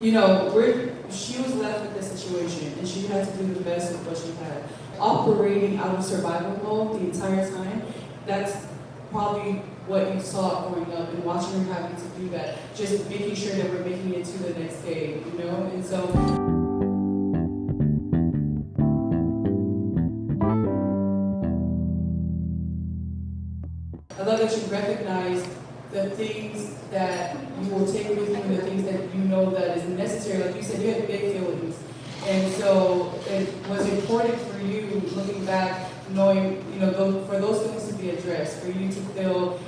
She was left with this situation, and she had to do the best with what she had. Operating out of survival mode the entire time, that's probably what you saw growing up and watching her having to do that, just making sure that we're making it to the next day, And so I love that you recognize the things that you will take with you and the things that you know that is necessary. Like you said, you had big feelings. And so it was important for you, looking back, knowing, for those things to be addressed, for you to feel,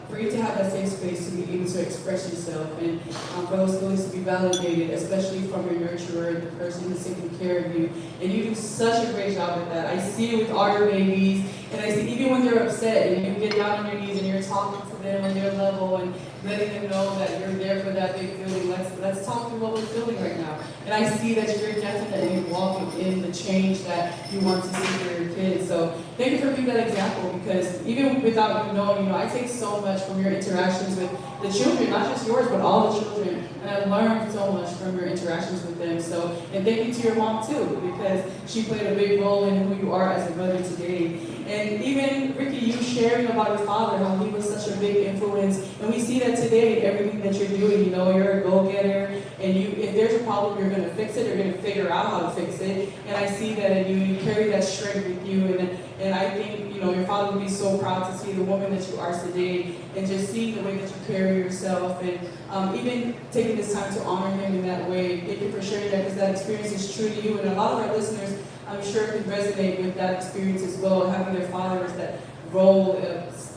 for you to have that safe space to be able to express yourself, and for those feelings to be validated, especially from your nurturer, the person who's taking care of you. And you do such a great job with that. I see it with all your babies, and I see even when they're upset, and you get down on your knees and you're talking to them on their level and letting them know that you're there for that big feeling. Let's talk through what we're feeling right now. And I see that you're definitely walking in the change that you want to see for your kids. So thank you for being that example, because even without you knowing, I take so much from your interactions with the children, not just yours, but all the children. And I learned so much from your interactions with them. So, and thank you to your mom too, because she played a big role in who you are as a mother today. And even, Ricky, you sharing about your father, how he was such a big influence. And we see that today in everything that you're doing. You're a go-getter, and if there's a problem, you're going to fix it, you're going to figure out how to fix it. And I see that in you carry that strength with you. And I think, your father would be so proud to see the woman that you are today, and just see the way that you carry yourself, and even taking this time to honor him in that way. Thank you for sharing that, because that experience is true to you. And a lot of our listeners, I'm sure, can resonate with that experience as well, having their fathers that role,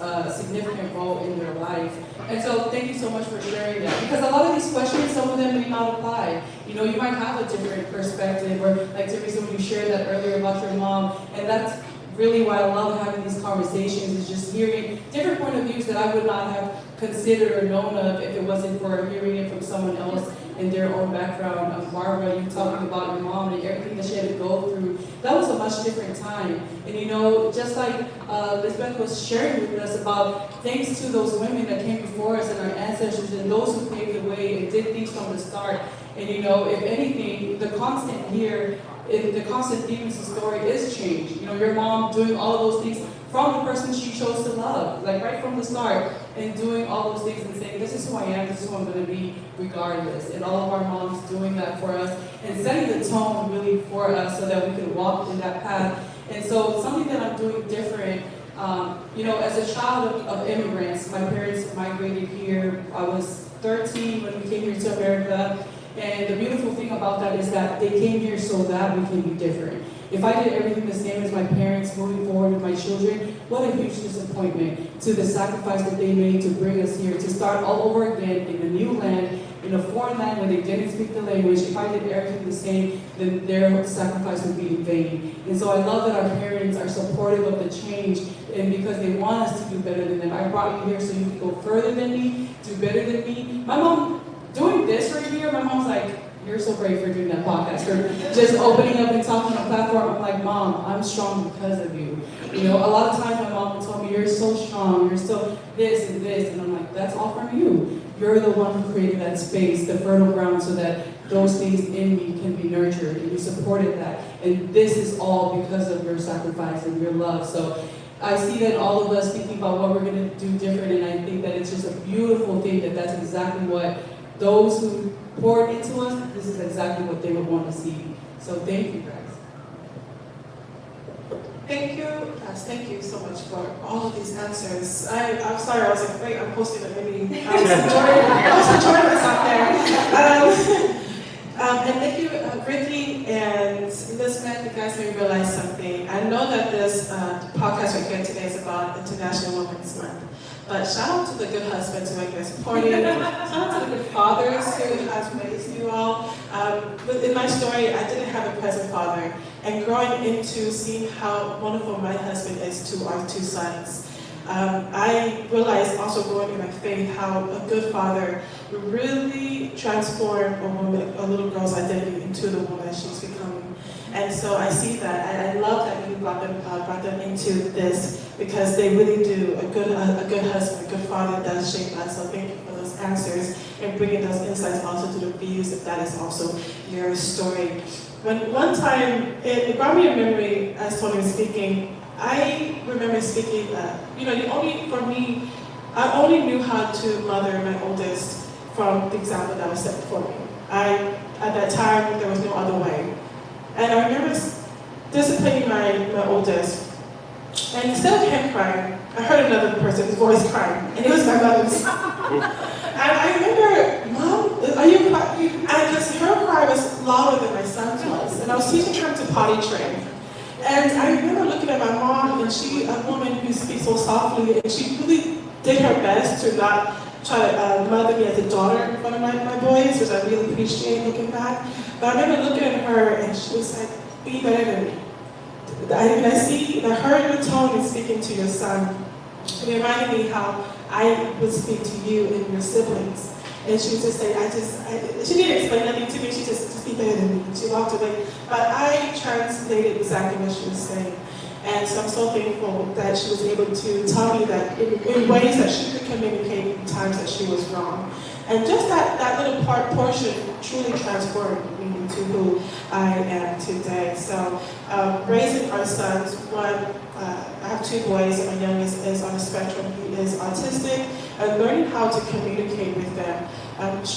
a significant role in their life. And so thank you so much for sharing that, because a lot of these questions, some of them may not apply. You might have a different perspective, or like Teresa, when you shared that earlier about your mom, and that's really why I love having these conversations, is just hearing different point of views that I would not have considered or known of if it wasn't for hearing it from someone else in their own background. Barbara, you talking about your mom and everything that she had to go through, that was a much different time. And just like Lisbeth was sharing with us about, thanks to those women that came before us and our ancestors and those who paved the way and did things from the start. And if anything, the constant here, the constant theme in the story is change. Your mom doing all of those things from the person she chose to love, like right from the start, and doing all those things and saying, this is who I am, this is who I'm going to be regardless. And all of our moms doing that for us and setting the tone really for us so that we can walk in that path. And so something that I'm doing different, as a child of immigrants, my parents migrated here. I was 13 when we came here to America. And the beautiful thing about that is that they came here so that we can be different. If I did everything the same as my parents moving forward with my children, what a huge disappointment to the sacrifice that they made to bring us here, to start all over again in a new land, in a foreign land where they didn't speak the language. If I did everything the same, then their sacrifice would be in vain. And so I love that our parents are supportive of the change, and because they want us to do better than them. I brought you here so you can go further than me, do better than me. My mom, doing this right here, my mom's like, you're so brave for doing that podcast, for just opening up and talking on a platform. I'm like, Mom, I'm strong because of you. A lot of times my mom would tell me, you're so strong, you're so this and this, and I'm like, that's all from you. You're the one who created that space, the fertile ground, so that those things in me can be nurtured, and you supported that. And this is all because of your sacrifice and your love. So I see that all of us thinking about what we're going to do different, and I think that it's just a beautiful thing that that's exactly what those who poured into us, this is exactly what they would want to see. So thank you, guys. Thank you, guys. Thank you so much for all of these answers. I'm sorry, I was like, wait, I'm posting a mini. I was enjoying myself there. And thank you, Ricky and Elizabeth. You guys made me realize something. I know that this podcast we're here today is about International Women's Month. But shout out to the good husbands who are here supporting. Shout out to the good fathers who has raised you all. But in my story, I didn't have a present father. And growing into seeing how wonderful my husband is to our two sons, I realized also growing in my faith how a good father really transformed a little girl's identity into the woman she's becoming. And so I see that, and I love that you brought them into this, because they really do. A good husband, a good father does shape us. So thank you for those answers and bringing those insights also to the views, if that is also your story. When one time, it brought me a memory as Tony was speaking. I remember speaking, for me, I only knew how to mother my oldest from the example that was set before me. At that time, there was no other way. And I remember disciplining my oldest. And instead of him crying, I heard another person's voice crying, and it was my mother's. And I remember, Mom, are you crying? And because her cry was louder than my son's was, and I was teaching her to potty train. And I remember looking at my mom, and she, a woman who speaks so softly, and she really did her best to not try to mother me as a daughter in front of my boys, which I really appreciate looking back. But I remember looking at her, and she was like, be better than me. And I heard your tone in speaking to your son. It reminded me how I would speak to you and your siblings. And she would just say, she didn't explain anything to me, she just be better than me. She walked away. But I translated exactly what she was saying. And so I'm so thankful that she was able to tell me that in ways that she could communicate in times that she was wrong. And just that little portion truly transformed me into who I am today. So raising our sons, I have two boys, my youngest is on the spectrum, he is autistic, and learning how to communicate with them,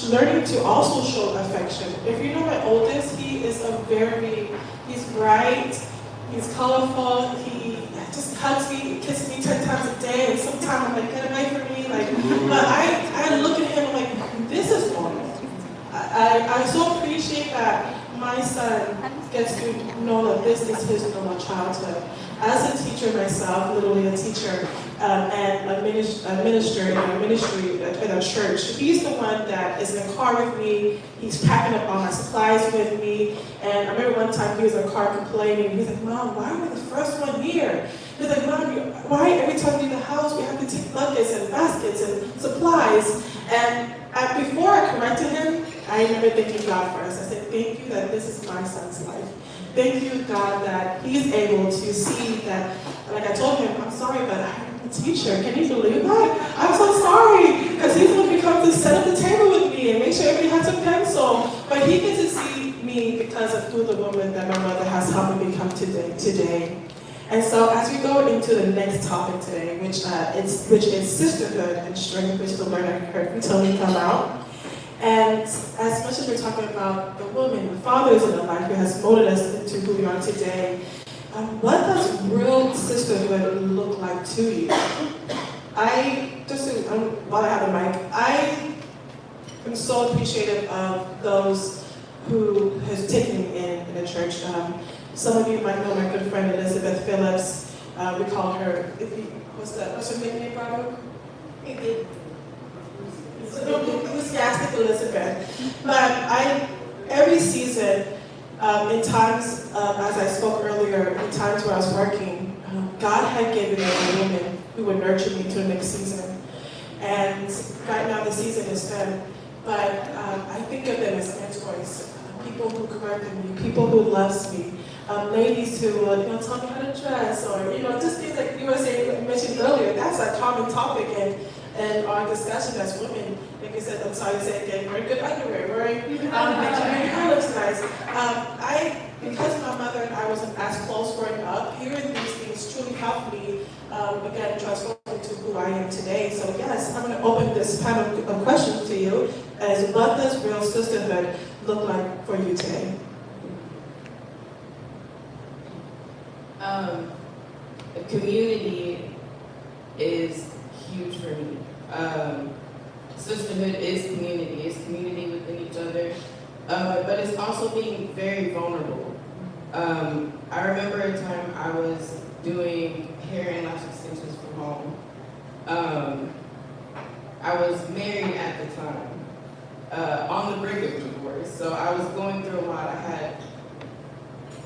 learning to also show affection. If you know my oldest, he's bright, he's colorful, he just hugs me, kisses me 10 times a day, and sometimes I'm like, get away from me, but I look at him like, this is normal. I so appreciate that my son gets to know that this is his normal childhood. As a teacher myself, literally a teacher, and a minister in a ministry in a church, he's the one that is in the car with me, he's packing up all my supplies with me, and I remember one time he was in the car complaining, he's like, Mom, why am I the first one here? He's like, Mom, why every time we leave the house we have to take buckets and baskets and supplies? And before I corrected him, I remember thanking God first. I said, thank you that this is my son's life. Thank you, God, that he's able to see that, like I told him, I'm sorry, but I'm a teacher. Can you believe that? I'm so sorry, because he's going to come to set up the table with me and make sure everybody has a pencil. But he gets to see me because of who the woman that my mother has helped me become today. And so as we go into the next topic today, which is sisterhood and strength, which is a word I heard from Tony come out. And as much as we're talking about the woman, the fathers in the life who has molded us into who we are today, what does real sisterhood look like to you? While I have the mic, I am so appreciative of those who has taken me in the church. Some of you might know my good friend Elizabeth Phillips. We call her, what's her nickname, Bravo? Enthusiastic Elizabeth. But every season, in times, as I spoke earlier, in times where I was working, God had given me a woman who would nurture me to the next season. And right now the season is done. But I think of them as mentors, people who correct me, people who loves me, ladies who tell me how to dress, or just things like you mentioned earlier. That's a common topic in our discussion as women. Like I said, I'm sorry to say again, wearing good underwear, making your hair looks nice. Because my mother and I wasn't as close growing up, hearing these things truly helped me, again, transform into who I am today. So yes, I'm going to open this panel of questions to you as what does real sisterhood look like for you today? Community is huge for me. Sisterhood is community. It's community within each other, but it's also being very vulnerable. I remember a time I was doing hair and lash extensions from home. I was married at the time, on the brink of divorce, so I was going through a lot. I had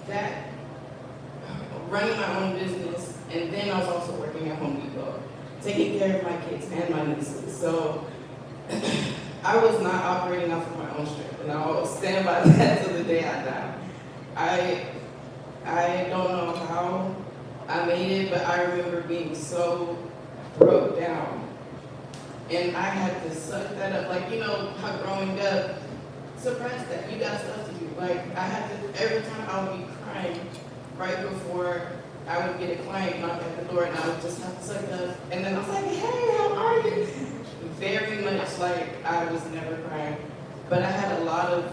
that, running my own business, and then I was also working at Home Depot, taking care of my kids and my nieces. So I was not operating off of my own strength, and I'll stand by that till the day I die. I don't know how I made it, but I remember being so broke down And I had to suck that up. Like, you know how growing up, suppress that. You got stuff to do. Like, I had to, every time I would be crying right before I would get a client knock at the door, and I would just have to suck it up. And then I was like, hey, how are you? Very much like I was never crying. But I had a lot of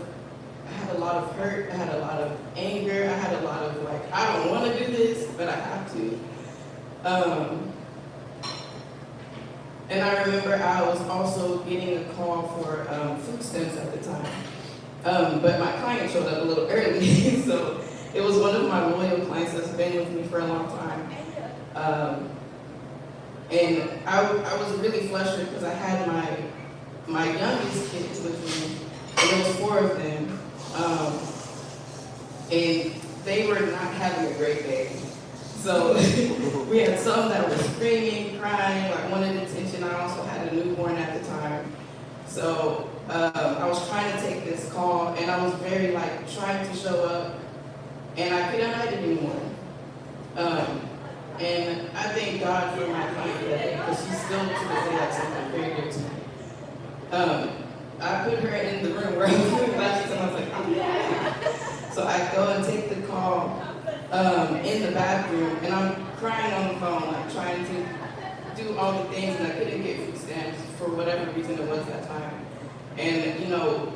hurt, I had a lot of anger, I had a lot of like, I don't want to do this, but I have to. And I remember I was also getting a call for food stamps at the time. But my client showed up a little early, so it was one of my loyal clients that's been with me for a long time. And I was really flustered because I had my youngest kids with me, and there was 4 of them. And they were not having a great day. So we had some that were screaming, crying, like wanted attention. I also had a newborn at the time. So I was trying to take this call, and I was very like trying to show up, and I couldn't hide it anymore. And I thank God for my client today, because she's still to this day like something very dear to me. I put her in the room where I was doing lashes, and I was like, oh yeah. So I go and take the call in the bathroom, and I'm crying on the phone, like trying to do all the things, and I couldn't get food stamps for whatever reason it was that time. And you know,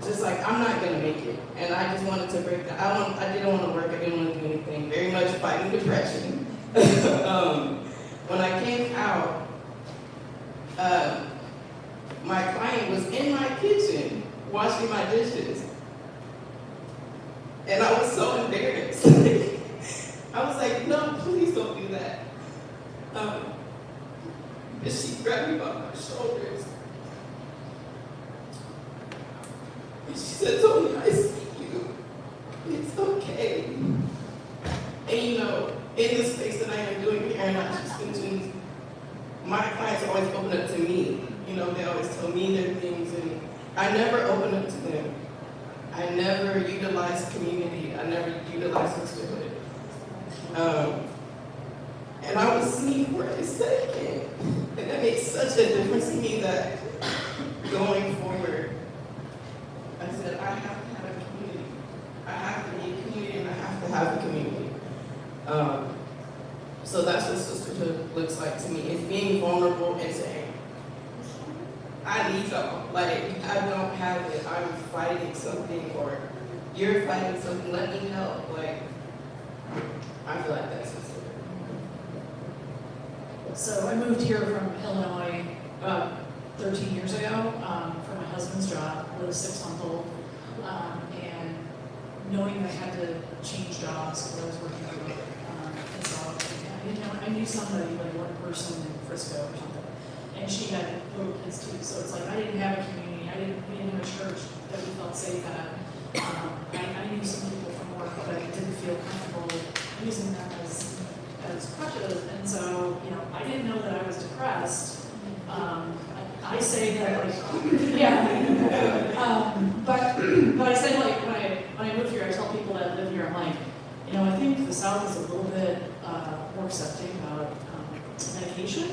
just like I'm not gonna make it, and I just wanted to break that. I didn't want to work. I didn't want to do anything. Very much fighting depression. When I came out, my client was in my kitchen washing my dishes. And I was so embarrassed. I was like, no, please don't do that. And she grabbed me by my shoulders. And she said, Tony, I see you. It's okay. And you know, in the space that I am doing parent extensions, my clients always open up to me. You know, they always tell me their things, and I never open up to them. I never utilize community. I never utilize sisterhood. And I was seen for a second. And that makes such a difference to me that going forward, I said, I have to have a community. I have to be a community, and I have to have a community. So that's what sisterhood looks like to me. It's being vulnerable and saying, I need y'all. Like, I don't have it. I'm fighting something, or you're fighting something. Let me help. Like, I feel like that's sisterhood. So I moved here from Illinois about 13 years ago for my husband's job with a 6-month-old. And knowing I had to change jobs because I was working remote. And so I knew somebody, like one person in Frisco or something. And she had little kids too. So it's like I didn't have a community. We didn't have a church that we felt safe at. I knew some people from work, but I didn't feel comfortable using them as crutches. And so, you know, I didn't know that I was depressed. I say that, like, yeah. But I say, like, when I moved here, I tell people that live here, I'm like, you know, I think the South is a little bit more accepting about medication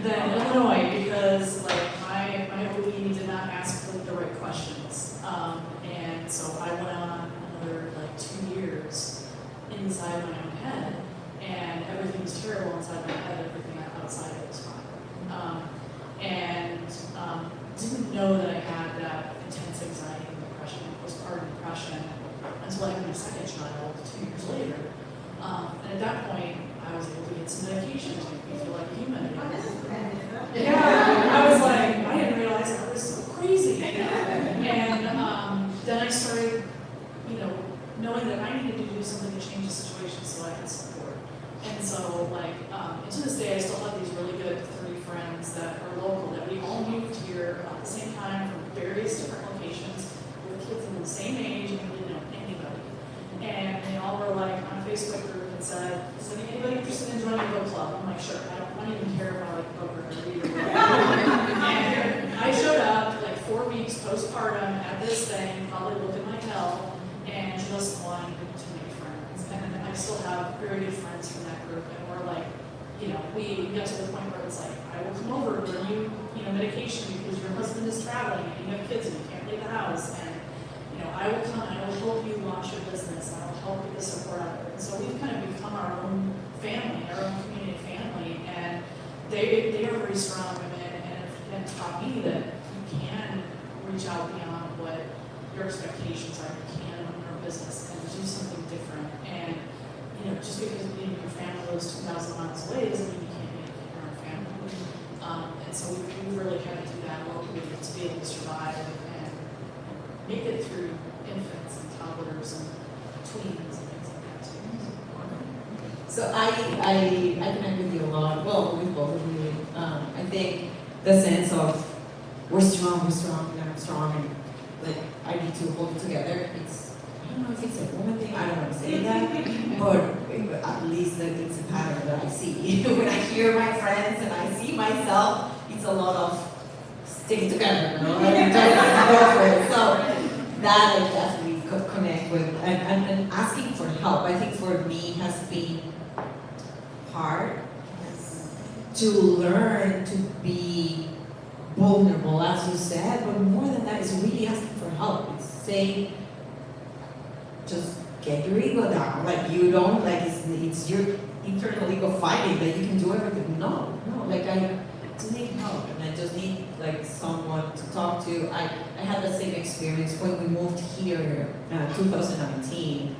than Illinois, because, like, my OB did not ask the right questions. And so I went on another, like, 2 years inside my own head, and everything was terrible inside my head, everything outside it was fine. Didn't know that I had that intense anxiety and depression, postpartum depression, until I had my second child 2 years later. And at that point, I was able to get some medication to make me feel like a human again. Yeah, I was like, I didn't realize I was so crazy. And then I started, you know, knowing that I needed to do something to change the situation so I could support. And so, like, and to this day, I still have these really good 30 friends that are local, that we all moved here at the same time from various different locations with kids in the same age, and we didn't know anybody. And they all were like on a Facebook group and said, is anybody interested in joining a book club? I'm like, sure, I don't even care if I like book or read or whatever. And I showed up like 4 weeks postpartum at this thing, probably looking like hell, and just wanted to make friends. And I still have very good friends from that group, and we're like we get to the point where it's like, I will come over, bring you, medication because your husband is traveling and you have kids and you can't leave the house. And, I will come and I will help you launch your business and I will help you to support others. And so we've kind of become our own family, our own community family. And they are very strong women and taught me that you can reach out beyond what your expectations are. You can own your business and do something different. And, just because your family lives 2,000 miles away doesn't mean you can't make it your own family. And so we really had to do that locally to be able to survive and make it through infants and toddlers and tweens and things like that too. So I connect with you a lot, well, with both of you. I think the sense of we're strong, and I'm strong, and like I need to hold it together. I don't know if it's a woman thing, I don't want to say that, but at least like, it's a pattern that I see. When I hear my friends and I see myself, it's a lot of sticking together, and just go for it. So that I definitely connect with, and asking for help. I think for me has been hard to learn to be vulnerable, as you said, but more than that, it's really asking for help. It's saying, just get your ego down. Like you don't, like it's your internal ego fighting that you can do everything. No, like I just need help and I just need like someone to talk to. I had the same experience when we moved here, 2019.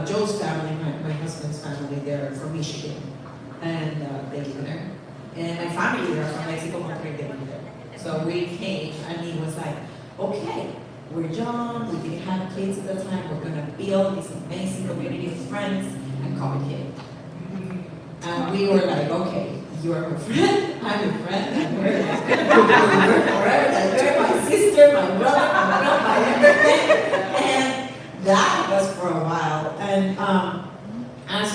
Joe's family, my husband's family, they're from Michigan, and they live there. And my family, they're from Mexico, Monterrey, they live there. So we came, and he was like, okay, we're young, we didn't have kids at the time, we're gonna build this amazing community of friends and come here. And we were like, okay, you're my friend, I'm your friend, and we're forever, like you're my sister, my brother, my everything. And that was for a while. And as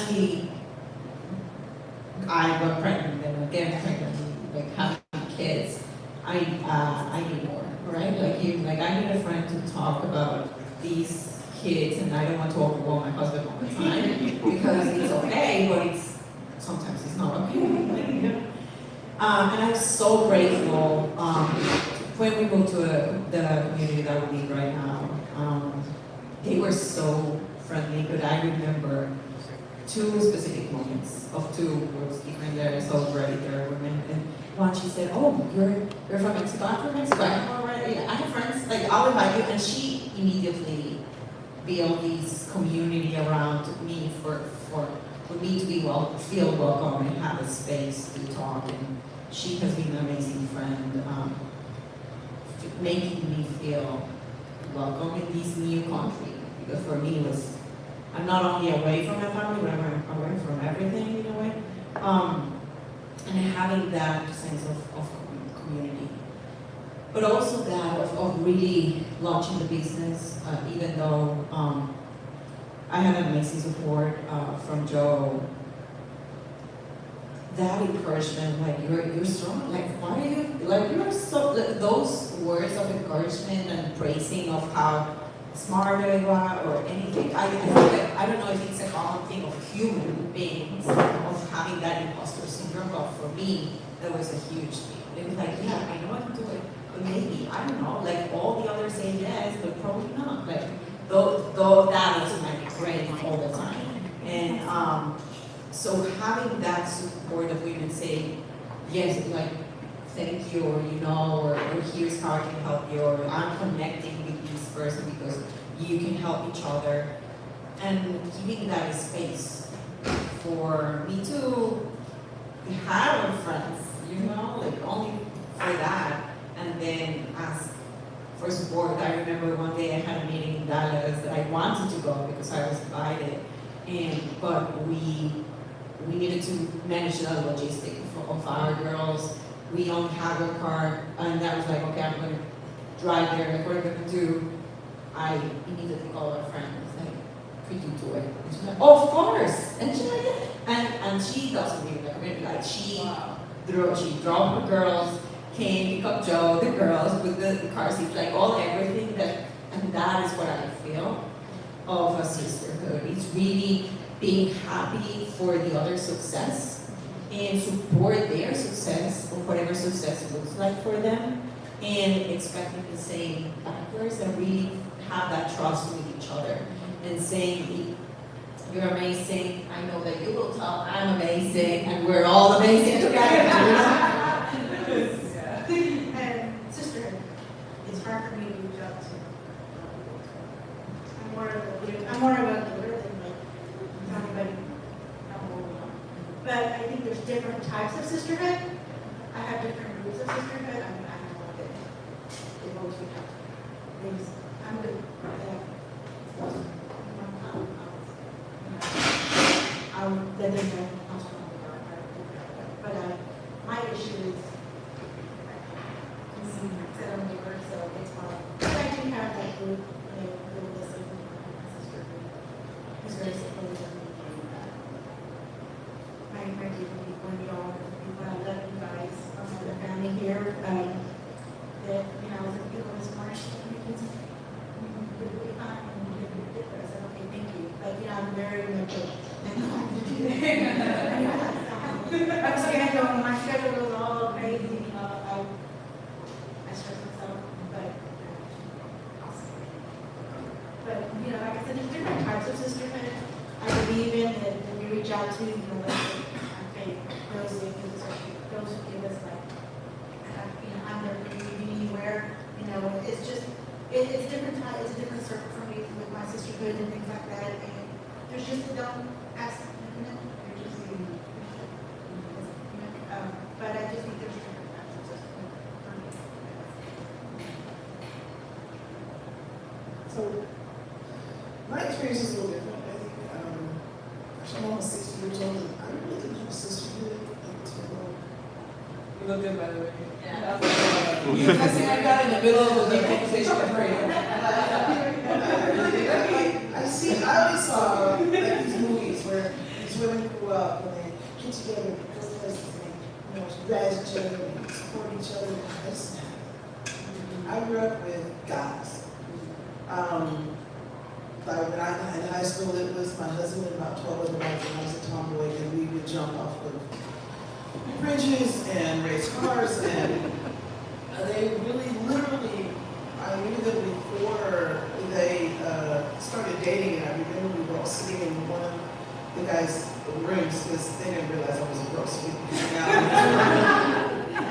I got pregnant and again pregnant, like having kids, I need more, right? Like I need a friend to talk about these kids, and I don't want to overwhelm my husband all the time because it's okay, but sometimes it's not okay. And I'm so grateful when we moved to the community that we live right now. They were so friendly, but I remember two specific moments of two girls, even there, so great, there are women. And one, she said, oh, you're from Mexico? I'm from Mexico. I have friends, like, I'll invite you. And she immediately built this community around me for me to feel welcome and have a space to talk. And she has been an amazing friend, making me feel welcome in this new country. Because for me, I'm not only away from my family, but I'm away from everything in a way. And having that sense of community. But also that of really launching the business, even though I had amazing support from Joe. That encouragement, like you're strong, like why are you, like you're so, those words of encouragement and praising of how smart you are or anything. I don't know if it's a common thing of human beings of having that imposter syndrome, but for me, that was a huge thing. It was like, yeah, I know I can do it, but maybe, I don't know, like all the others say yes, but probably not. Like, though that was my brain all the time. And so having that support of women saying, yes, like, thank you, or or here's how I can help you, or I'm connecting with this person because you can help each other, and giving that space for me to have friends, like only for that, and then ask for support. I remember one day I had a meeting in Dallas that I wanted to go because I was invited, but we needed to manage the logistics of our girls. We don't have a car, and that was like, okay, I'm going to drive there, like, what are we going to do? I immediately called our friend and was like, could you do it? And she's like, oh, of course! And she like it. And she doesn't really recommend it. Like, she drove her girls, came, pick up Joe, the girls, with the car seats, like everything and that is what I feel of a sisterhood. It's really being happy for the other success and support their success, or whatever success looks like for them, and expecting the same backwards, and really have that trust with each other, and saying, you're amazing, I know that you will tell I'm amazing, and we're all amazing together. And sisterhood, it's hard for me to reach out to. I'm more of a leader than like anybody. But I think there's different types of sisterhood. I have different groups of sisterhood. I mean, I know that they always reach out to me. I'm good. I'll let them know how strong we are. But my issue is set on paper, so it's hard. But I do have that group, they will listen to my sister group. It's very supportive of me. My dear people, you all, people, I love you guys, the family here. That, you know, I was at people this morning, really fine, and you did really good for us. I said, okay, thank you. But, you know, I'm very much I'm scheduled, my schedule was all crazy, you know, I stress myself, but, you know, like I said, there's different types of sisterhood. I believe in that when we reach out to, you know, like, our faith, those who give us, like, you know, I'm there for you, anywhere, you know, it's just, it's different time, it's a different circle for me with my sisterhood and things like that, and there's just, don't ask, you know, you're just, but I just think there's different types of sisterhood for me. So, my experience is a little different. I think, I'm almost 60 years old, and I really didn't have a sisterhood until. You look good, by the way. Yeah. I see I got in the middle of a deep conversation with Freya. I always saw like these movies where these women grew up and they get together and go places and they, you know, grab each other and support each other. I grew up with guys. Like when I in high school, it was my husband and about 12 other guys, and I was a tomboy, and we would jump off of bridges and race cars, and they really, literally, I knew them before they started dating, and I remember we were all sitting in one of the guys' rooms because they didn't realize I was a girl, so we could hang out.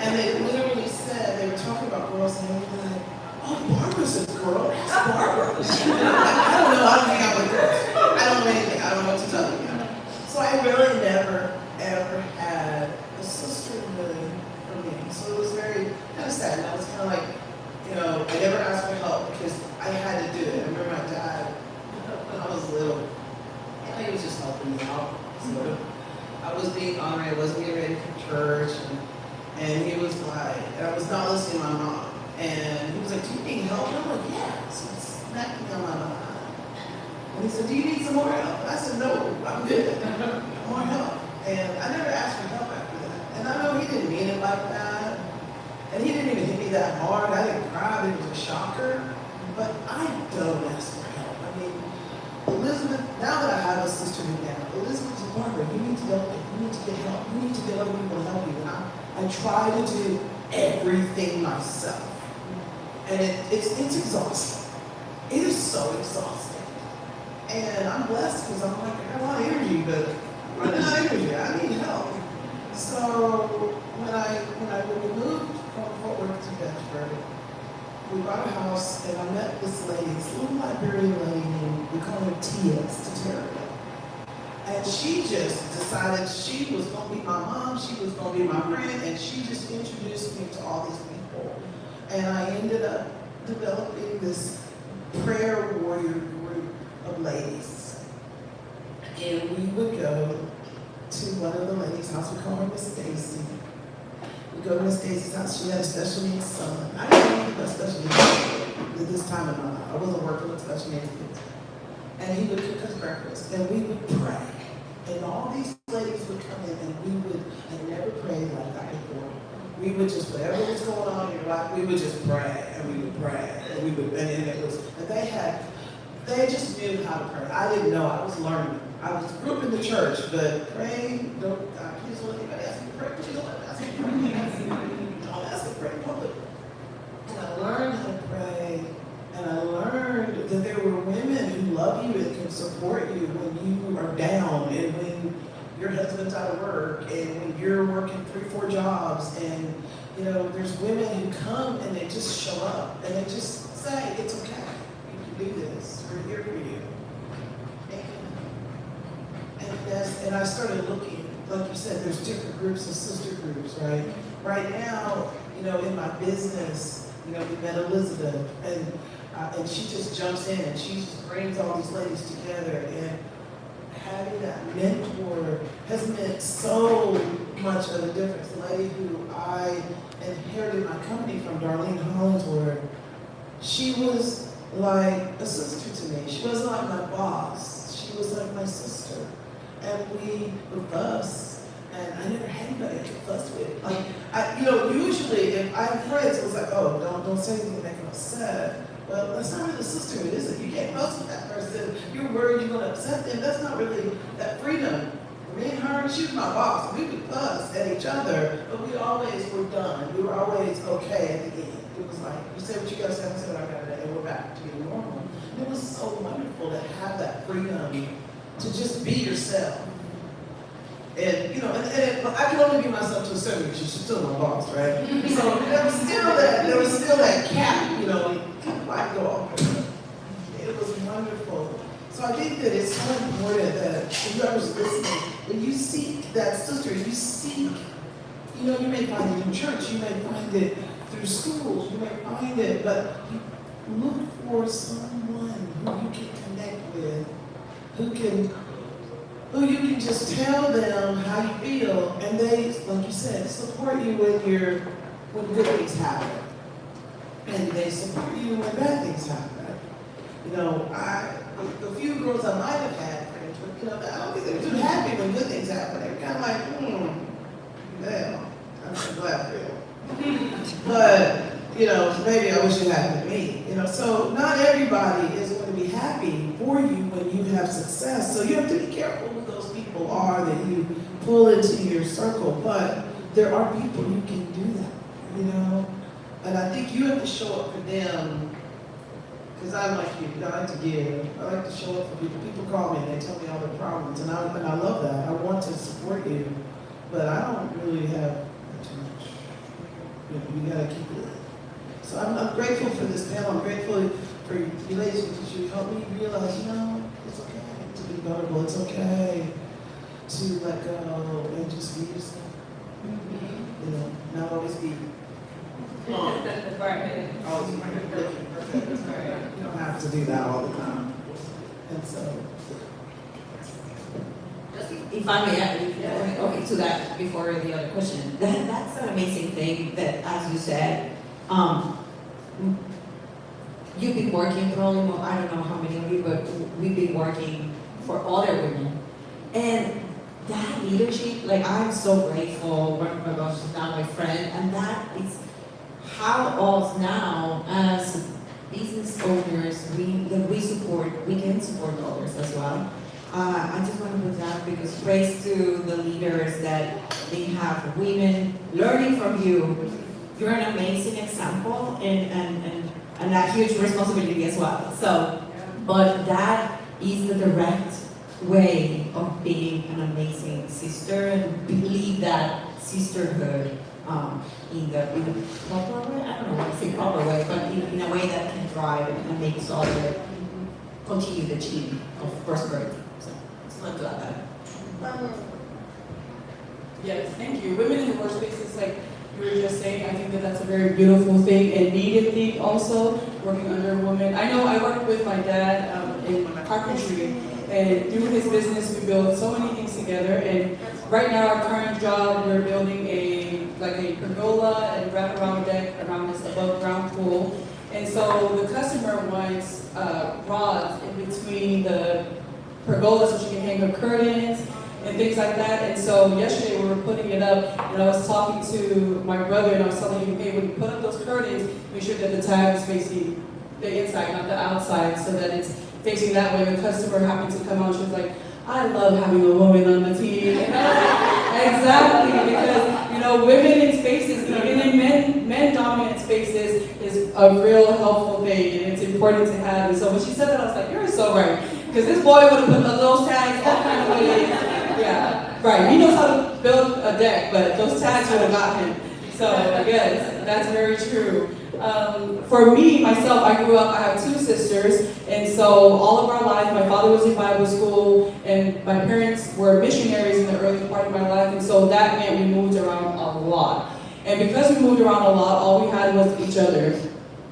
And they literally said, they were talking about girls, and they were like, oh, Barbara's a girl, that's Barbara. And I'm like, I don't know, I don't hang out with girls. I don't know anything, I don't know what to tell you. So I really never, ever had a sisterhood for me. So it was very kind of sad. And I was kind of like, you know, I never asked for help because I had to do it. I remember my dad, when I was little, he was just helping me out. So I was being honored, I wasn't getting ready for church. And he was like, and I was not listening to my mom. And he was like, do you need help? And I'm like, yeah. So he smacked me on my behind. And he said, do you need some more help? And I said, no, I'm good. More help. And I never asked for help after that. And I know he didn't mean it like that. And he didn't even hit me that hard. I didn't cry, it was a shocker. But I don't ask for help. I mean, Elizabeth, now that I have a sisterhood now, Elizabeth's a Barbara, you need to help me. You need to get help. You need to get other people to help you. And I try to do everything myself. And it's exhausting. It is so exhausting. And I'm blessed because I'm like, I have a lot of energy, but I'm running out of energy. I need help. So when we moved from Fort Worth to Bedford, we bought a house and I met this lady, this little Liberian lady named, we call her T.S. Teteria. And she just decided she was going to be my mom, she was going to be my friend, and she just introduced me to all these people. And I ended up developing this prayer warrior group of ladies. And we would go to one of the ladies' house, we call her Miss Daisy. We go to Miss Daisy's house, she had a special needs son. I didn't know about special needs at this time in my life. I wasn't working with special needs kids. And he would cook us breakfast, and we would pray. And all these ladies would come in, and we would, I never prayed like that before. We would just, whatever was going on in your life, we would just pray, and we would pray, and it was, and they just knew how to pray. I didn't know, I was learning. I was grew up in the church, but pray, please don't let anybody ask me to pray, please don't let me ask me to pray. Don't ask me to pray in public. And I learned how to pray, and I learned that there were women who love you and can support you when you are down, and when your husband's out of work, and when you're working 3-4 jobs, and you know, there's women who come and they just show up, and they just say, it's okay, you can do this, we're here for you. And I started looking, like you said, there's different groups of sister groups, right? Right now, you know, in my business, you know, we met Elizabeth, and she just jumps in and she just brings all these ladies together, and having that mentor has meant so much of a difference. The lady who I inherited my company from, Darlene Hollingsworth, she was like a sister to me. She wasn't like my boss. She was like my sister. And we would fuss, and I never had anybody I could fuss with. Like, usually if I have friends, it was like, oh, don't say anything to make them upset. Well, that's not really sisterhood, is it? You can't fuss with that person. You're worried you're going to upset them. That's not really that freedom. Me and her, she was my boss. We would fuss at each other, but we always were done. We were always okay at the end. It was like, you say what you got to say, I say what I got to say, and we're back to being normal. And it was so wonderful to have that freedom to just be yourself. And, you know, and I can only be myself to a certain degree. She's still my boss, right? So there was still that cap, you know, I go off. It was wonderful. So I think that it's so important that whoever's listening, when you seek that sister, you seek, you know, you may find it in church, you may find it through schools, you may find it, but look for someone who you can connect with, who you can just tell them how you feel, and they, like you said, support you when good things happen. And they support you when bad things happen. You know, the few girls I might have had friends with, you know, I don't think they were too happy when good things happen. They were kind of like, well, I'm so glad for you. But, you know, maybe I wish it happened to me. You know, so not everybody is going to be happy for you when you have success. So you have to be careful who those people are that you pull into your circle. But there are people who can do that, you know. And I think you have to show up for them, because I'm like you, I like to give. I like to show up for people. People call me and they tell me all their problems, and I love that. I want to support you, but I don't really have too much. You know, you gotta keep it. So I'm grateful for this panel. I'm grateful for you ladies because you helped me realize, you know, it's okay to be vulnerable. It's okay to let go and just be yourself. You know, not always be. Always be looking perfect. You don't have to do that all the time. And so. If I may add, okay, to that before the other question, that's an amazing thing that, as you said, you've been working probably, I don't know how many of you, but we've been working for other women. And that leadership, like I'm so grateful, my boss is now my friend, and that is how us now as business owners, we support, we can support others as well. I just want to put that because praise to the leaders that they have women learning from you. You're an amazing example and that huge responsibility as well. So, but that is the direct way of being an amazing sister and believe that sisterhood in the proper way. I don't know what to say proper way, but in a way that can drive and make us all continue the chain of prosperity. So, it's not that. Yes, thank you. Women in the workspaces, like you were just saying, I think that that's a very beautiful thing and needed thing also, working under a woman. I know I worked with my dad in carpentry, and through his business we built so many things together, and right now our current job, we're building a pergola and wraparound deck around this above ground pool. And so the customer wants rods in between the pergola so she can hang her curtains and things like that. And so yesterday we were putting it up, and I was talking to my brother, and I was telling him, hey, when you put up those curtains, make sure that the tag is facing the inside, not the outside, so that it's facing that way. The customer happened to come out, she was like, I love having a woman on the team. Exactly, because, you know, women in spaces, even in men-dominant spaces, is a real helpful thing, and it's important to have. And so when she said that, I was like, you're so right. Because this boy would have put those tags all kind of ways. Yeah, right. He knows how to build a deck, but those tags would have got him. So, yes, that's very true. For me, myself, I grew up, I have two sisters, and so all of our life, my father was in Bible school, and my parents were missionaries in the early part of my life, and so that meant we moved around a lot. And because we moved around a lot, all we had was each other.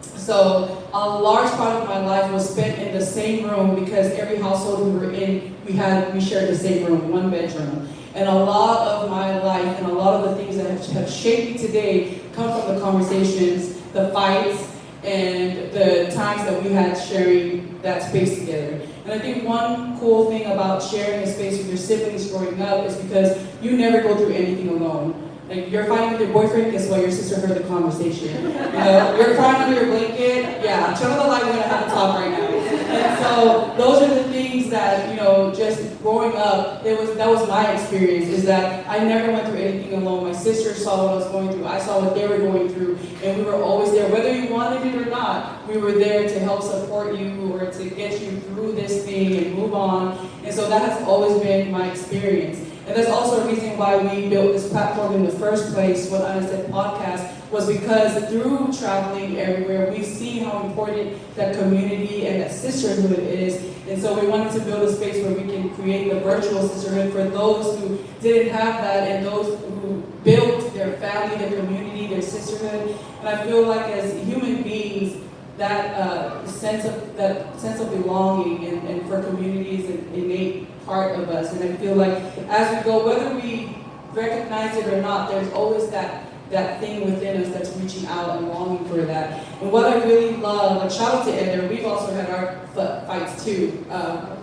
So a large part of my life was spent in the same room because every household we were in, we shared the same room, one bedroom. And a lot of my life and a lot of the things that have shaped me today come from the conversations, the fights, and the times that we had sharing that space together. And I think one cool thing about sharing a space with your siblings growing up is because you never go through anything alone. Like, you're fighting with your boyfriend, guess what? Your sister heard the conversation. You know, you're crying under your blanket, yeah, turn on the light, we're gonna have a talk right now. And so those are the things that, you know, just growing up, that was my experience, is that I never went through anything alone. My sisters saw what I was going through, I saw what they were going through, and we were always there. Whether you wanted it or not, we were there to help support you or to get you through this thing and move on. And so that has always been my experience. And that's also a reason why we built this platform in the first place, what Anna said podcast, was because through traveling everywhere, we've seen how important that community and that sisterhood is. And so we wanted to build a space where we can create the virtual sisterhood for those who didn't have that and those who built their family, their community, their sisterhood. And I feel like as human beings, that sense of belonging and for community is an innate part of us. And I feel like as we go, whether we recognize it or not, there's always that thing within us that's reaching out and longing for that. And what I really love, like, shout out to Eder, we've also had our fights too.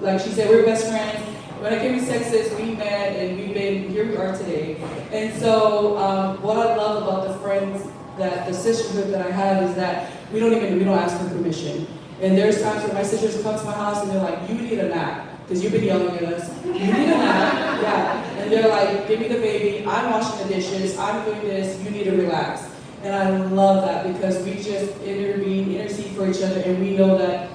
Like she said, we're best friends. When I came to Texas, we met and here we are today. And so what I love about the friends, that the sisterhood that I have, is that we don't ask for permission. And there's times where my sisters come to my house and they're like, you need a nap, because you've been yelling at us. You need a nap, yeah. And they're like, give me the baby, I'm washing the dishes, I'm doing this, you need to relax. And I love that because we just intercede for each other, and we know that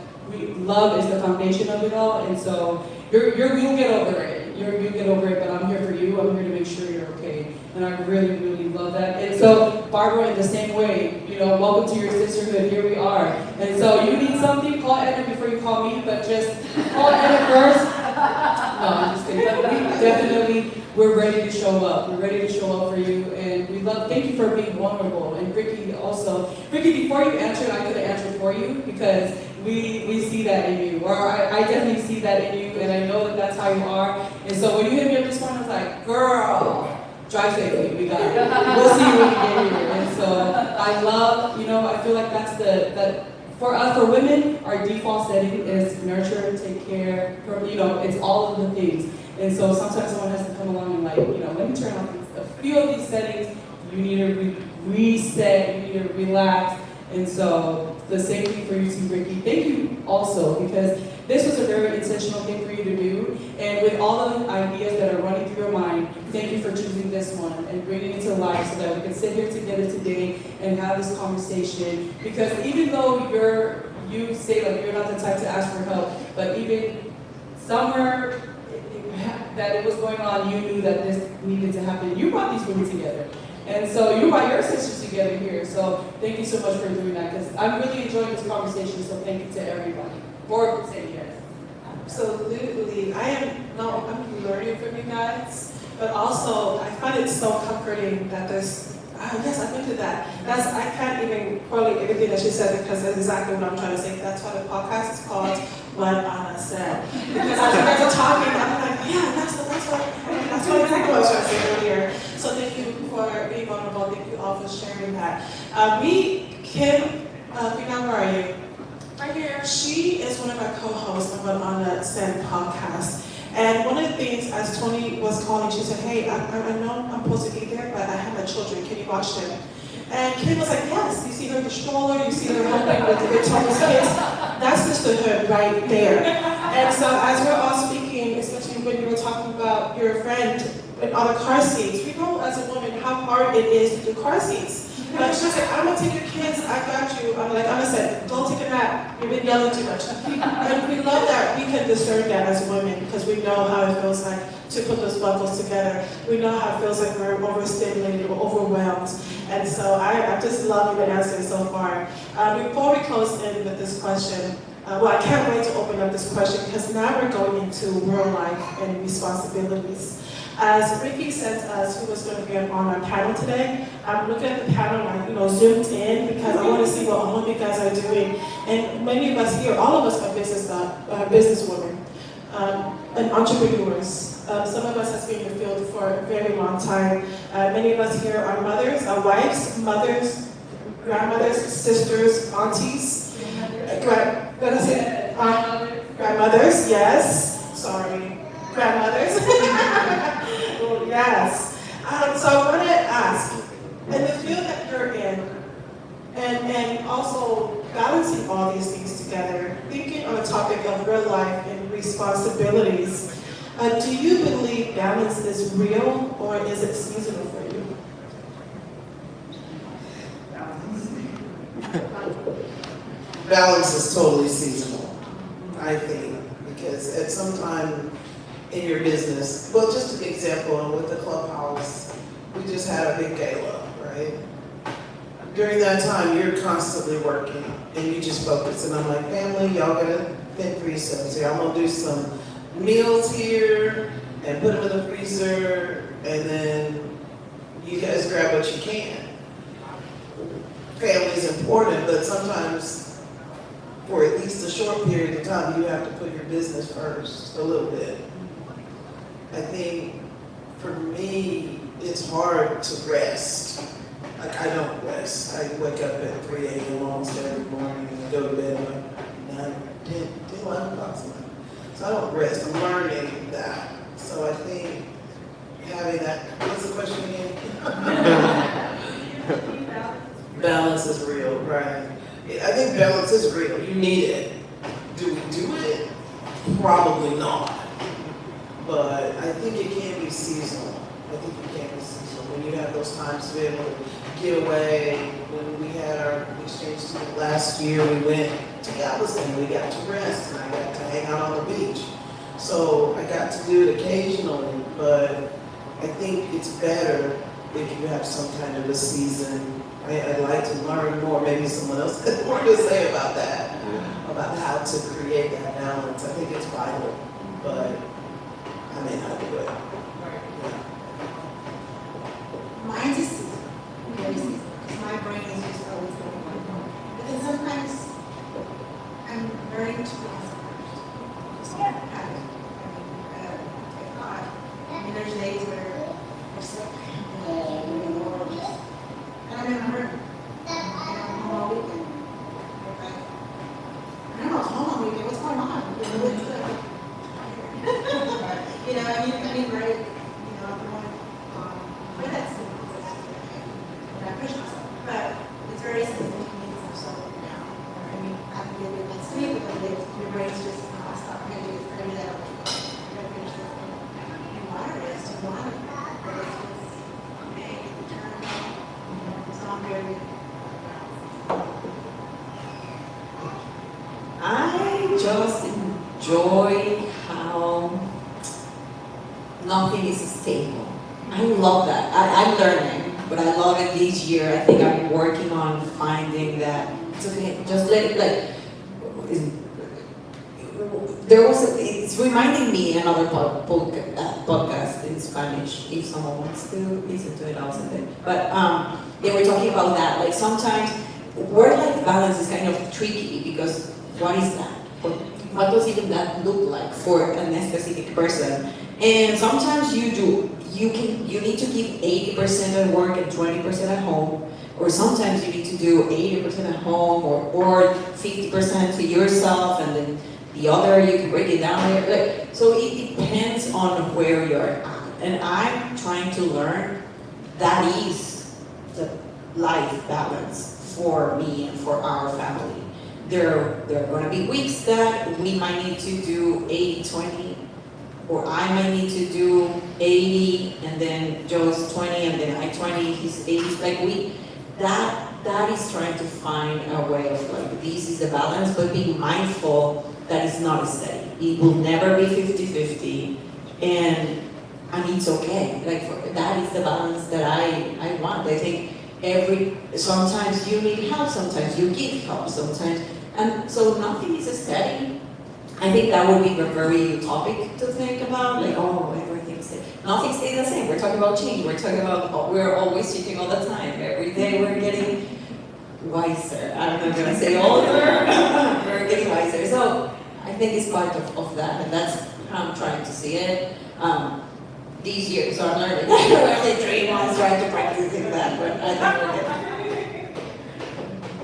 love is the foundation of it all. And so you'll get over it. You'll get over it, but I'm here for you. I'm here to make sure you're okay. And I really, really love that. And so, Barbara, in the same way, you know, welcome to your sisterhood. Here we are. And so, you need something, call Edna before you call me, but just call Edna first. No, I'm just kidding. But we're ready to show up. We're ready to show up for you. And thank you for being vulnerable. And Ricky also. Ricky, before you answered, I could have answered for you because we see that in you. Or I definitely see that in you, and I know that that's how you are. And so when you hit me up this morning, I was like, girl, drive safely, we got it. We'll see you when we get here. And so I love, I feel like that's for us, for women, our default setting is nurture, take care, it's all of the things. And so sometimes someone has to come along and let me turn off a few of these settings. You need to reset, you need to relax. And so the same thing for you too, Ricky. Thank you also, because this was a very intentional thing for you to do. And with all the ideas that are running through your mind, thank you for choosing this one and bringing it to life so that we can sit here together today and have this conversation. Because even though you say like you're not the type to ask for help, but even somewhere that it was going on, you knew that this needed to happen. You brought these women together. And so you brought your sisters together here. So thank you so much for doing that, because I'm really enjoying this conversation. So thank you to everybody for saying yes. Absolutely. I'm learning from you guys, but also I find it so comforting that there's, yes, I've been to that. I can't even correlate everything that she said, because that's exactly what I'm trying to say. That's why the podcast is called What Anna Said. Because as you guys are talking, I'm like, yeah, that's what exactly what I was trying to say earlier. So thank you for being vulnerable. Thank you all for sharing that. Kim, where are you? Right here. She is one of our co-hosts of What Anna Said podcast. And one of the things, as Tony was calling, she said, hey, I know I'm supposed to be there, but I have my children. Can you watch them? And Kim was like, yes. You see her in the stroller, you see her helping with Tony's kids. That's sisterhood right there. And so as we're all speaking, especially when you were talking about your friend on the car seats. We know as a woman how hard it is to do car seats. Like she was like, I'm gonna take your kids, I got you. I'm like, I'm gonna say, don't take a nap, you've been yelling too much. And we love that we can discern that as women because we know how it feels like to put those buckles together. We know how it feels like we're overstimulated or overwhelmed. And so I just love your answers so far. Before we close in with this question, well, I can't wait to open up this question because now we're going into real life and responsibilities. As Ricky sent us, who was going to be on our panel today, I'm looking at the panel and I, zoomed in because I want to see what all of you guys are doing. And many of us here, all of us are businesswomen and entrepreneurs. Some of us have been in the field for a very long time. Many of us here are mothers, are wives, mothers, grandmothers, sisters, aunties, grandmothers, yes, sorry, grandmothers. Oh, yes. So I want to ask, in the field that you're in, and also balancing all these things together, thinking on the topic of real life and responsibilities, do you believe balance is real or is it seasonal for you? Balance is totally seasonal, I think, because at some time in your business, well, just an example, with the clubhouse, we just had a big gala, right? During that time, you're constantly working and you just focus. And I'm like, family, y'all gotta think for yourselves here. I'm gonna do some meals here and put them in the freezer, and then you guys grab what you can. Family is important, but sometimes for at least a short period of time, you have to put your business first a little bit. I think for me, it's hard to rest. Like, I don't rest. I wake up at 3 a.m. almost every morning and go to bed at like 9, 10, 11 o'clock sometimes. So I don't rest. I'm learning that. So I think having that, what's the question again? Balance is real, right? I think balance is real. You need it. Do we do it? Probably not. But I think it can be seasonal. I think it can be seasonal. When you have those times to be able to get away. When we had our exchange student last year, we went to Galveston. We got to rest and I got to hang out on the beach. So I got to do it occasionally, but I think it's better if you have some kind of a season. I'd like to learn more. Maybe someone else has more to say about that, about how to create that balance. I think it's vital, but I may not do it. Mine is seasonal, very seasonal, because my brain is just always going on. But then sometimes I'm learning to rest first. Just have it. If not, there's days where I'm sick and I'm in a hurry. And I'm home all weekend. And I'm not home all weekend. What's going on? I mean, right? I'm going, but that's and I push myself. But it's very seasonal to me because I'm so down. I mean, I can get it next week because your brain's just, I stop, I'm going to do that. I'm going to finish this thing. You want to rest, you want to, but it's just, it's not very I just enjoy how nothing is stable. I love that. I'm learning, but I love it this year. I think I'm working on finding that it's okay. Just let it it's reminding me another podcast in Spanish. If someone wants to listen to it, I'll send it. But they were talking about that. Like sometimes work-life balance is kind of tricky because what is that? What does even that look like for a specific person? And sometimes you need to give 80% at work and 20% at home, or sometimes you need to do 80% at home or 50% to yourself, and then the other you can break it down there. So it depends on where you're at. And I'm trying to learn that is the life balance for me and for our family. There are going to be weeks that we might need to do 80-20. or I might need to do 80, and then Joe's 20, and then I 20, he's 80, like that is trying to find a way of like, this is the balance, but being mindful that it's not steady. It will never be 50-50, and it's okay. Like, that is the balance that I want. I think sometimes you need help, sometimes you give help, sometimes, and so nothing is steady. I think that would be a very utopic to think about, like, oh, everything stays. Nothing stays the same. We're talking about change. We're talking about, we're always changing all the time. Every day we're getting wiser. I'm not gonna say older, we're getting wiser. So I think it's part of that, and that's how I'm trying to see it. These years, so I'm learning. I only 3 months trying to practice that, but I think we're good.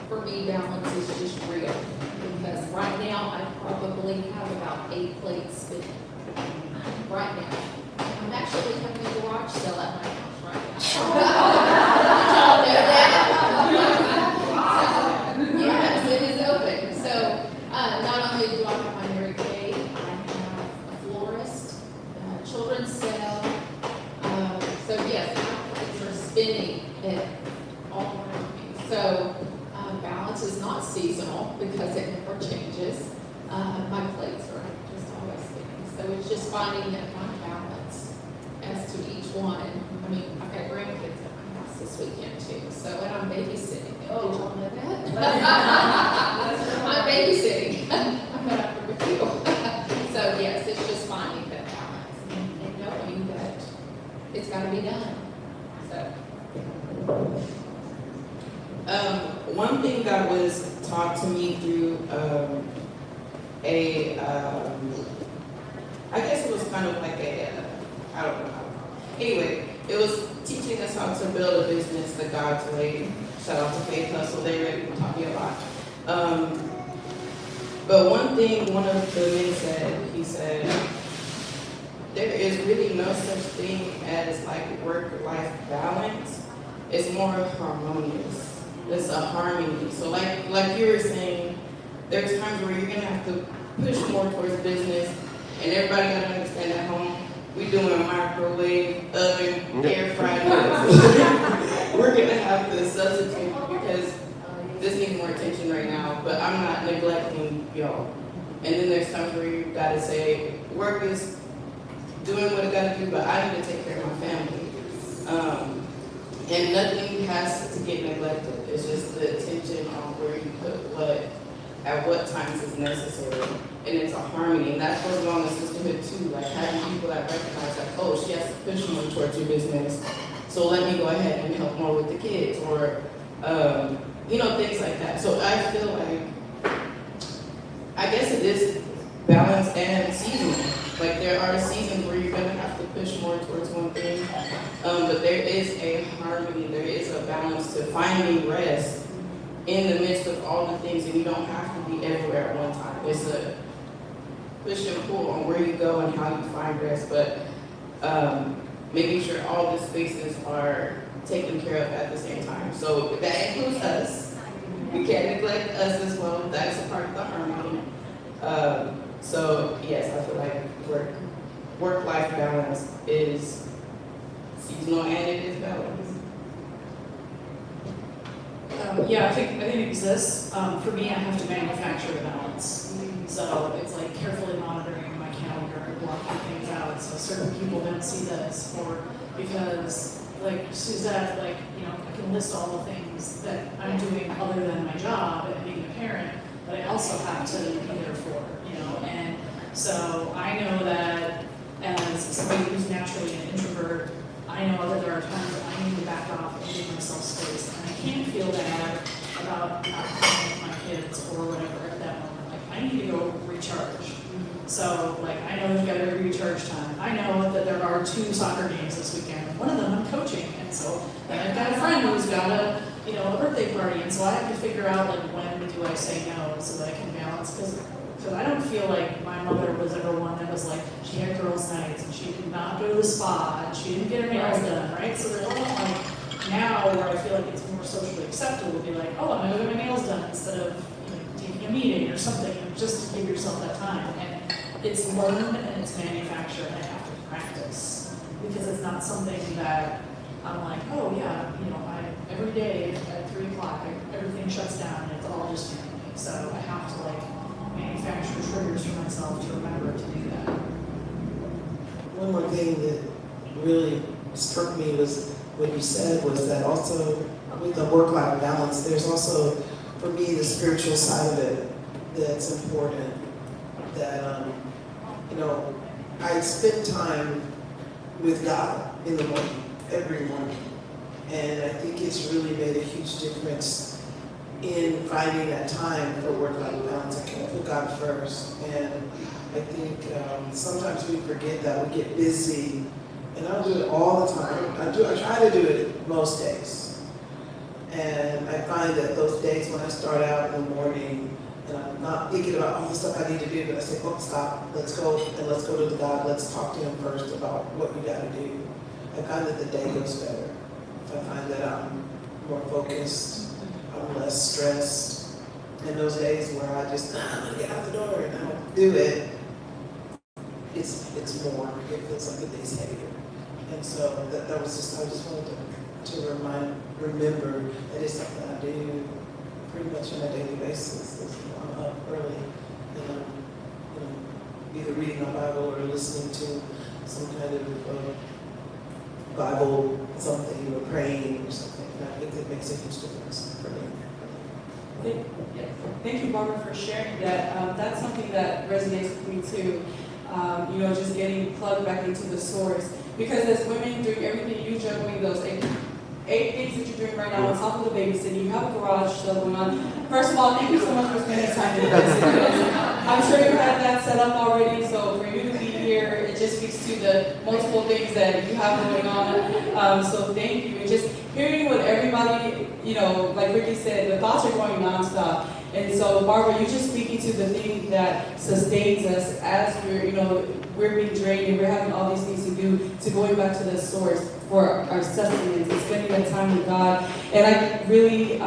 For me, balance is just real, because right now I probably have about 8 plates spinning. Right now. I'm actually having a garage sale at my house right now. Did y'all know that? Yes, it is open. So, not only do I have my Mary Kay, I have a florist, children's sale. So yes, my plates are spinning it all around me. So, balance is not seasonal because it never changes. My plates are just always spinning. So it's just finding that kind of balance as to each one. I mean, I've got grandkids at my house this weekend too. So, and I'm babysitting. Oh, did y'all know that? I'm babysitting. I'm not up with you. So yes, it's just finding that balance and knowing that it's got to be done. So. One thing that was taught to me through I guess it was kind of like I don't know. Anyway, it was teaching us how to build a business the God's way. Shout out to Faith Hustle, they really taught me a lot. But one thing one of the men said, he said, there is really no such thing as like work-life balance. It's more harmonious. It's a harmony. So like you were saying, there's times where you're gonna have to push more towards business, and everybody gotta understand at home, we doing microwave, oven, air fryer. We're gonna have to substitute because this needs more attention right now, but I'm not neglecting y'all. And then there's times where you gotta say, work is doing what it gotta do, but I need to take care of my family. And nothing has to get neglected. It's just the attention on where you put what, at what times is necessary. And it's a harmony. And that goes along with sisterhood too. Like having people that recognize like, oh, she has to push more towards your business. So let me go ahead and help more with the kids or, things like that. So I feel like, I guess it is balanced and seasonal. Like there are seasons where you're gonna have to push more towards one thing, but there is a harmony, there is a balance to finding rest in the midst of all the things, and you don't have to be everywhere at one time. It's a push and pull on where you go and how you find rest, but making sure all the spaces are taken care of at the same time. So that includes us. We can't neglect us as well. That's a part of the harmony. So yes, I feel like work-life balance is seasonal and it is balanced. Yeah, I think it exists. For me, I have to manufacture the balance. So it's like carefully monitoring my calendar and blocking things out so certain people don't see this, or because like Suzette, I can list all the things that I'm doing other than my job and being a parent, but I also have to be there for, and so I know that as somebody who's naturally an introvert, I know that there are times that I need to back off and give myself space, and I can't feel bad about not playing with my kids or whatever at that moment. Like, I need to go recharge. So, I know there's gotta be recharge time. I know that there are 2 soccer games this weekend, and one of them I'm coaching, and so then I've got a friend who's got a birthday party, and so I have to figure out, when do I say no so that I can balance, because I don't feel like my mother was ever one that was she had girls' nights, and she did not go to the spa, and she didn't get her nails done, right? So there's a lot now where I feel like it's more socially acceptable to be oh, I'm gonna get my nails done instead of taking a meeting or something, just to give yourself that time. And it's learned and it's manufactured, and I have to practice. Because it's not something that I'm like, oh yeah, every day at 3 o'clock, everything shuts down and it's all just family. So I have to manufacture triggers for myself to remember to do that. One more thing that really struck me was what you said was that also with the work-life balance, there's also, for me, the spiritual side of it that's important. That, I spend time with God in the morning, every morning. And I think it's really made a huge difference in finding that time for work-life balance. I can put God first. And I think sometimes we forget that. We get busy. And I don't do it all the time. I try to do it most days. And I find that those days when I start out in the morning and I'm not thinking about all the stuff I need to do, but I say, oh, stop, let's go to the God, let's talk to him first about what we gotta do. I find that the day goes better. I find that I'm more focused, I'm less stressed. And those days where I just, I'm gonna get out the door and I don't do it, it's more, it feels like the day's heavier. And so that was just, I just wanted to remember that it's something I do pretty much on a daily basis. I'm up early and I'm either reading my Bible or listening to some kind of Bible something or praying or something. And I think it makes a huge difference for me. Thank you, Barbara, for sharing that. That's something that resonates with me too. Just getting plugged back into the source. Because as women, doing everything you're juggling, those eight things that you're doing right now on top of the babysitting, you have a garage sale going on. First of all, thank you so much for spending time in the babysitting. I'm sure you had that set up already, so for you to be here, it just speaks to the multiple things that you have going on. So thank you. And just hearing what everybody, like Ricky said, the thoughts are going nonstop. And so, Barbara, you're just speaking to the thing that sustains us as we're being drained and we're having all these things to do, to going back to the source for our sustenance and spending that time with God. And I really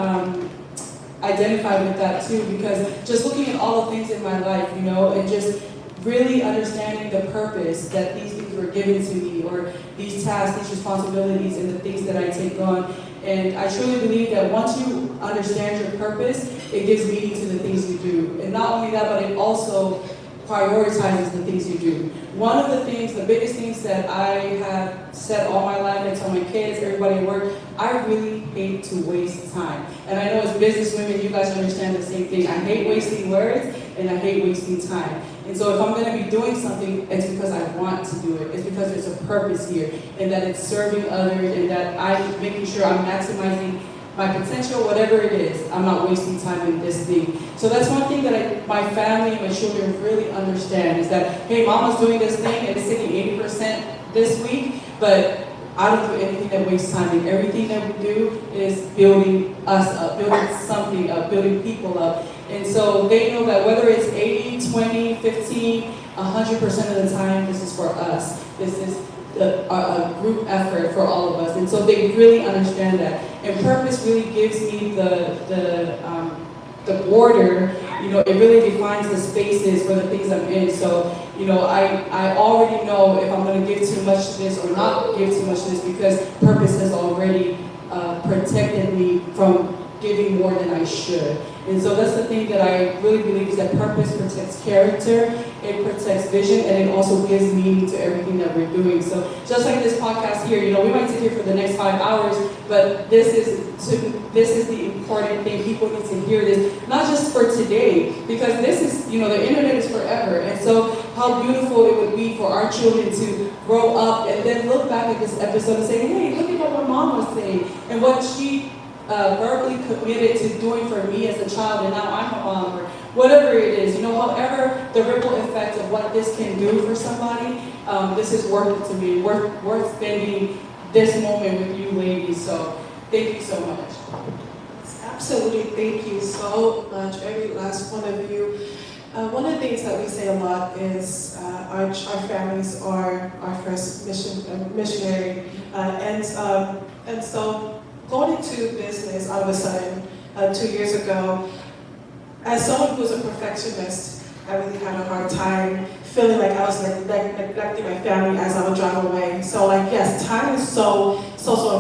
identify with that too, because just looking at all the things in my life, and just really understanding the purpose that these things were given to me, or these tasks, these responsibilities, and the things that I take on. And I truly believe that once you understand your purpose, it gives meaning to the things you do. And not only that, but it also prioritizes the things you do. One of the things, the biggest things that I have said all my life, I tell my kids, everybody at work, I really hate to waste time. And I know as business women, you guys understand the same thing. I hate wasting words and I hate wasting time. And so if I'm going to be doing something, it's because I want to do it. It's because there's a purpose here, and that it's serving others, and that I'm making sure I'm maximizing my potential, whatever it is. I'm not wasting time in this thing. So that's one thing that my family and my children really understand, is that, hey, mama's doing this thing and it's taking 80% this week, but I don't do anything that wastes time. And everything that we do is building us up, building something up, building people up. And so they know that whether it's 80, 20, 15, 100% of the time, this is for us. This is a group effort for all of us. And so they really understand that. And purpose really gives me the border, it really defines the spaces for the things I'm in. So, I already know if I'm going to give too much to this or not give too much to this, because purpose has already protected me from giving more than I should. And so that's the thing that I really believe, is that purpose protects character, it protects vision, and it also gives meaning to everything that we're doing. So just like this podcast here, we might sit here for the next 5 hours, but this is the important thing. People need to hear this, not just for today, because this is, the internet is forever. And so how beautiful it would be for our children to grow up and then look back at this episode and say, hey, look at what my mom was saying and what she verbally committed to doing for me as a child, and now I'm a mom, or whatever it is, however the ripple effect of what this can do for somebody, this is worth it to me, worth spending this moment with you ladies. So thank you so much. Absolutely, thank you so much, every last one of you. One of the things that we say a lot is our families are our first missionary, and so going into business all of a sudden 2 years ago, as someone who was a perfectionist, I really had a hard time feeling like I was neglecting my family as I would drive away. So like, yes, time is so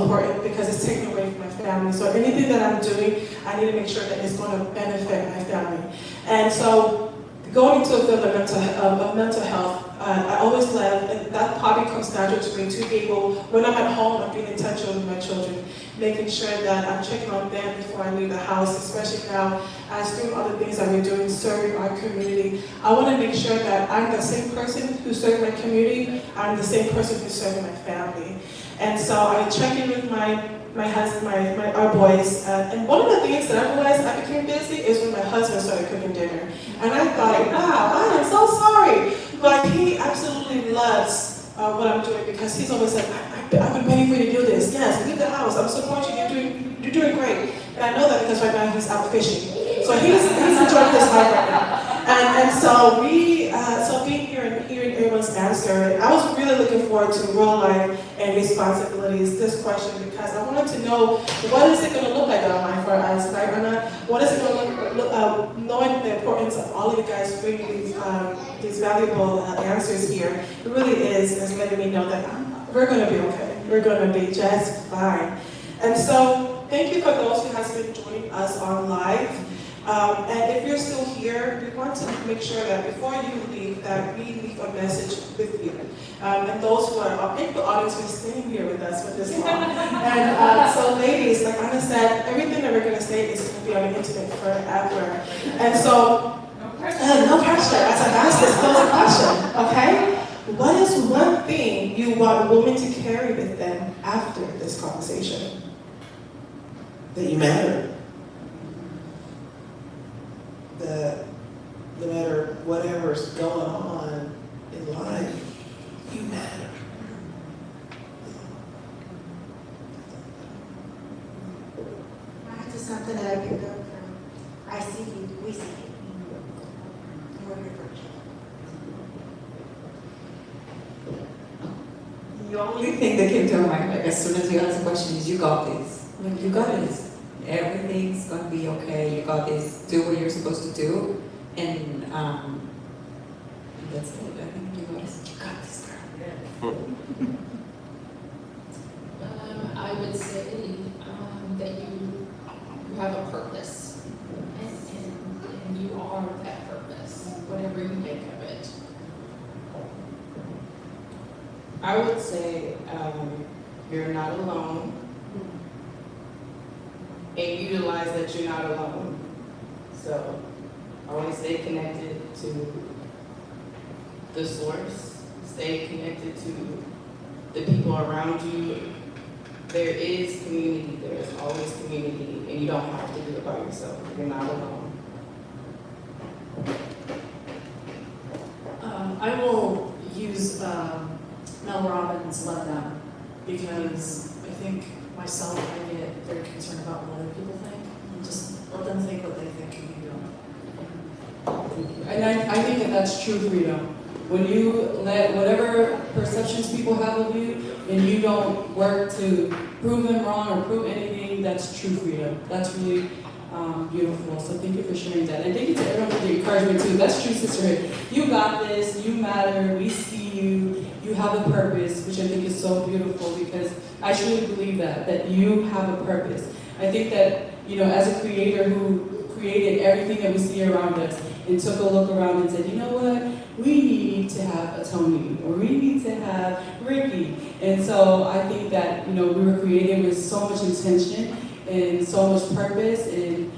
important because it's taken away from my family. So anything that I'm doing, I need to make sure that it's going to benefit my family. And so going into a field of mental health, I always love, and that probably comes natural to me, to be able, when I'm at home, I'm being intentional with my children, making sure that I'm checking on them before I leave the house, especially now as doing other things that we're doing, serving our community. I want to make sure that I'm the same person who serves my community, I'm the same person who's serving my family. And so I check in with my husband, our boys, and one of the things that I realized I became busy is when my husband started cooking dinner. And I thought, wow, I am so sorry. But he absolutely loves what I'm doing because he's always like, I've been waiting for you to do this. Yes, leave the house. I'm supporting you. You're doing great. And I know that because right now he's out fishing. So he's enjoying his life right now. And so being here and hearing everyone's answer, I was really looking forward to real life and responsibilities, this question, because I wanted to know what is it going to look like online for us, right? What is it going to look like, knowing the importance of all of you guys bringing these valuable answers here, it really is letting me know that we're going to be okay. We're going to be just fine. And so thank you for those who have been joining us on live. And if you're still here, we want to make sure that before you leave, that we leave a message with you. And those who are in the audience who are staying here with us for this long. And so ladies, like Anna said, everything that we're going to say is going to be on the internet forever. And so, no pressure. As I asked this closing question, okay? What is one thing you want women to carry with them after this conversation? That you matter. That no matter whatever's going on in life, you matter. That's just something that I picked up from I see you, we see you. And we're here for each other. The only thing that came to my mind, like, as soon as you asked the question is, you got this. Like, you got this. Everything's gonna be okay. You got this. Do what you're supposed to do. And that's it. I think you got this. You got this, girl. I would say that you have a purpose, and you are that purpose, whatever you make of it. I would say you're not alone, and utilize that you're not alone. So always stay connected to the source, stay connected to the people around you. There is community, there is always community, and you don't have to do it by yourself. You're not alone. I will use Mel Robbins' Let Them, because I think myself, I get very concerned about what other people think, and just let them think what they think and you don't. And I think that that's true freedom. When you let whatever perceptions people have of you, and you don't work to prove them wrong or prove anything, that's true freedom. That's really beautiful. So thank you for sharing that. And thank you to everyone for the encouragement too. That's true sisterhood. You got this, you matter, we see you, you have a purpose, which I think is so beautiful, because I truly believe that you have a purpose. I think that, as a creator who created everything that we see around us and took a look around and said, you know what, we need to have a Tony, or we need to have Ricky. And so I think that, we were created with so much intention and so much purpose, and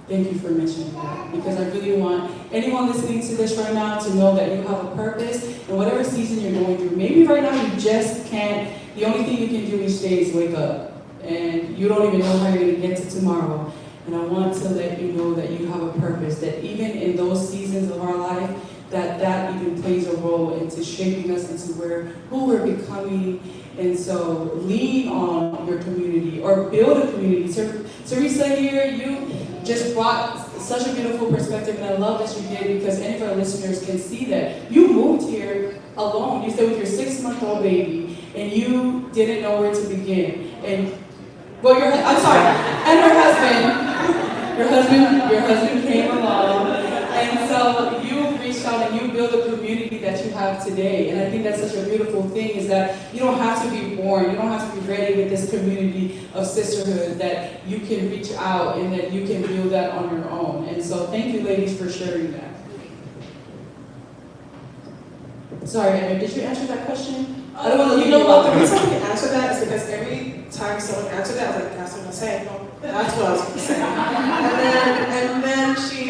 thank you for mentioning that, because I really want anyone listening to this right now to know that you have a purpose, and whatever season you're going through, maybe right now you just can't, the only thing you can do each day is wake up, and you don't even know how you're going to get to tomorrow. And I want to let you know that you have a purpose, that even in those seasons of our life, that even plays a role into shaping us into who we're becoming. And so lean on your community, or build a community. Teresa here, you just brought such a beautiful perspective, and I love that you did, because any of our listeners can see that you moved here alone. You stayed with your 6-month-old baby, and you didn't know where to begin. And I'm sorry, and your husband came along, and so you reached out and you you build a community that you have today. And I think that's such a beautiful thing, is that you don't have to be born, you don't have to be ready with this community of sisterhood, that you can reach out and that you can build that on your own. And so thank you, ladies, for sharing that. Sorry, Emma, did you answer that question? I don't want to You leave know you what, the out. reason I answer that is because every time someone answered that, I was like, that's what I'm gonna say. No, that's what I was gonna say. And then she,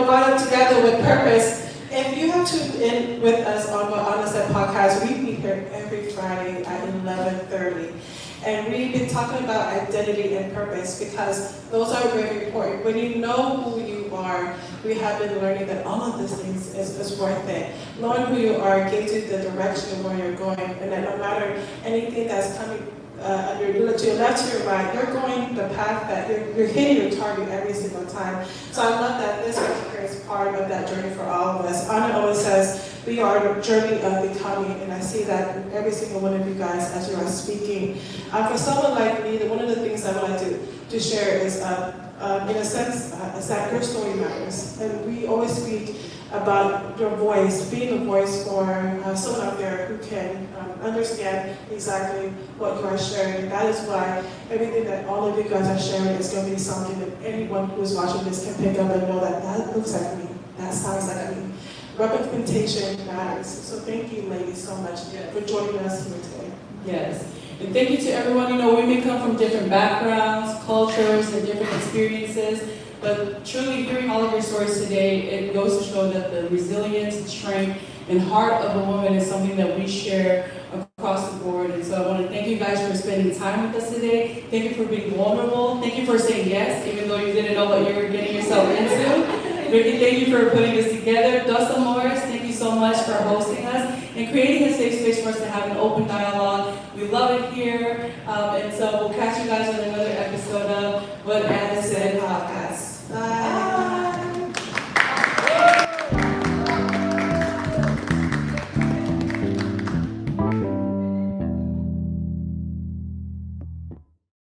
brought it together with purpose. If you have tuned in with us on the Honest Ed podcast, we meet here every Friday at 11:30. And we've been talking about identity and purpose because those are very important. When you know who you are, we have been learning that all of these things is worth it. Knowing who you are gives you the direction of where you're going, and that no matter anything that's coming to your left, to your right, you're going the path that you're hitting your target every single time. So I love that this is part of that journey for all of us. Anna always says we are on a journey of becoming, and I see that in every single one of you guys as you are speaking. For someone like me, one of the things I would like to share is, in a sense, is that your story matters. And we always speak about your voice, being a voice for someone out there who can understand exactly what you are sharing. That is why everything that all of you guys are sharing is going to be something that anyone who is watching this can pick up and know that looks like me, that sounds like me. Representation matters. So thank you, ladies, so much for joining us here today. Yes. And thank you to everyone. We may come from different backgrounds, cultures, and different experiences, but truly hearing all of your stories today, it goes to show that the resilience, strength, and heart of a woman is something that we share across the board. And so I want to thank you guys for spending time with us today. Thank you for being vulnerable. Thank you for saying yes, even though you didn't know what you were getting yourself into. Ricky, thank you for putting this together. Dustin Morris, thank you so much for hosting us and creating a safe space for us to have an open dialogue. We love